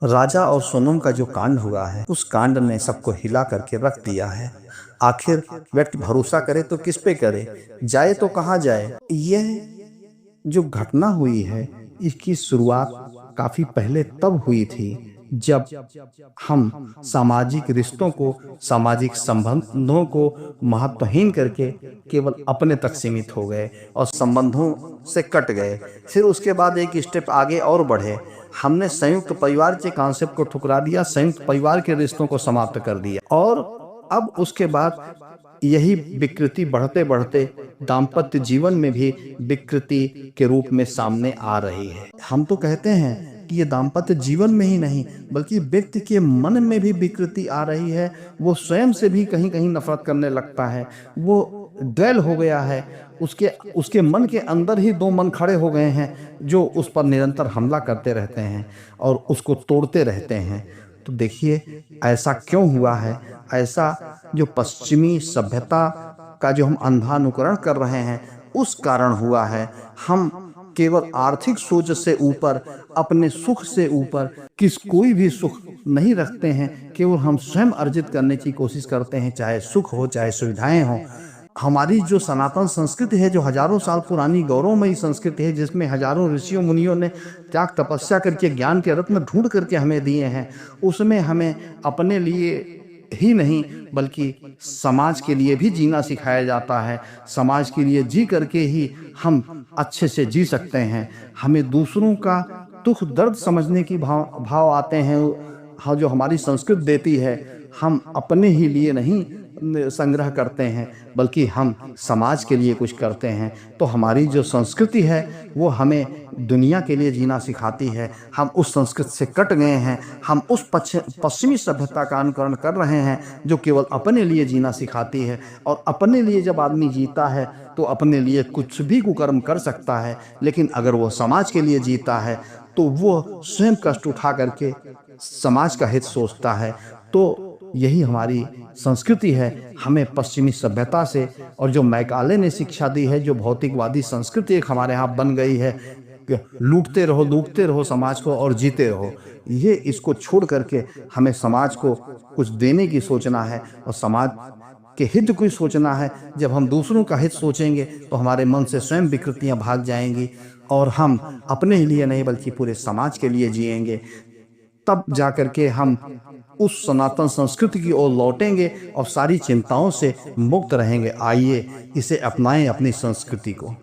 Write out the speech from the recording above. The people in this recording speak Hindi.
राजा और सोनम का जो कांड हुआ है, उस कांड ने सबको हिला करके रख दिया है। आखिर व्यक्ति भरोसा करे तो किस पे करे, जाए तो कहाँ जाए। यह जो घटना हुई है, इसकी शुरुआत काफी पहले तब हुई थी जब हम सामाजिक रिश्तों को, सामाजिक संबंधों को महत्वहीन करके केवल अपने तक सीमित हो गए और संबंधों से कट गए। फिर उसके बाद एक स्टेप आगे और बढ़े, हमने संयुक्त परिवार के कॉन्सेप्ट को ठुकरा दिया, संयुक्त परिवार के रिश्तों को समाप्त कर दिया और अब उसके बाद यही विकृति बढ़ते बढ़ते दाम्पत्य जीवन में भी विकृति के रूप में सामने आ रही है। हम तो कहते हैं कि ये दाम्पत्य जीवन में ही नहीं बल्कि व्यक्ति के मन में भी विकृति आ रही है। वो स्वयं से भी कहीं कहीं नफरत करने लगता है। वो द्वैल हो गया है, उसके मन के अंदर ही दो मन खड़े हो गए हैं जो उस पर निरंतर हमला करते रहते हैं और उसको तोड़ते रहते हैं। तो देखिए ऐसा क्यों हुआ है। ऐसा जो पश्चिमी सभ्यता का जो हम अंधा अनुकरण कर रहे हैं उस कारण हुआ है। हम केवल आर्थिक सोच से ऊपर, अपने सुख से ऊपर कोई भी सुख नहीं रखते हैं। केवल हम स्वयं अर्जित करने की कोशिश करते हैं, चाहे सुख हो चाहे सुविधाएं हो। हमारी जो सनातन संस्कृति है, जो हजारों साल पुरानी गौरवमयी संस्कृति है, जिसमें हजारों ऋषियों मुनियों ने त्याग तपस्या करके ज्ञान के रत्न ढूंढ करके हमें दिए हैं, उसमें हमें अपने लिए ही नहीं बल्कि समाज के लिए भी जीना सिखाया जाता है। समाज के लिए जी करके ही हम अच्छे से जी सकते हैं। हमें दूसरों का दुख दर्द समझने की भाव आते हैं। हाँ, जो हमारी संस्कृति देती है, हम अपने ही लिए नहीं संग्रह करते हैं बल्कि हम समाज के लिए कुछ करते हैं। तो हमारी जो संस्कृति है वो हमें दुनिया के लिए जीना सिखाती है। हम उस संस्कृति से कट गए हैं, हम उस पश्चिमी सभ्यता का अनुकरण कर रहे हैं जो केवल अपने लिए जीना सिखाती है। और अपने लिए जब आदमी जीता है तो अपने लिए कुछ भी कुकर्म कर सकता है, लेकिन अगर वो समाज के लिए जीता है तो वो स्वयं कष्ट उठा करके समाज का हित सोचता है। तो यही हमारी संस्कृति है। हमें पश्चिमी सभ्यता से और जो मैकाले ने शिक्षा दी है, जो भौतिकवादी संस्कृति एक हमारे यहाँ बन गई है, लूटते रहो समाज को और जीते रहो, ये इसको छोड़ करके हमें समाज को कुछ देने की सोचना है और समाज के हित को सोचना है। जब हम दूसरों का हित सोचेंगे तो हमारे मन से स्वयं विकृतियां भाग जाएंगी और हम अपने ही लिए नहीं बल्कि पूरे समाज के लिए जिएंगे। तब जाकर के हम उस सनातन संस्कृति की ओर लौटेंगे और सारी चिंताओं से मुक्त रहेंगे। आइए इसे अपनाएं, अपनी संस्कृति को।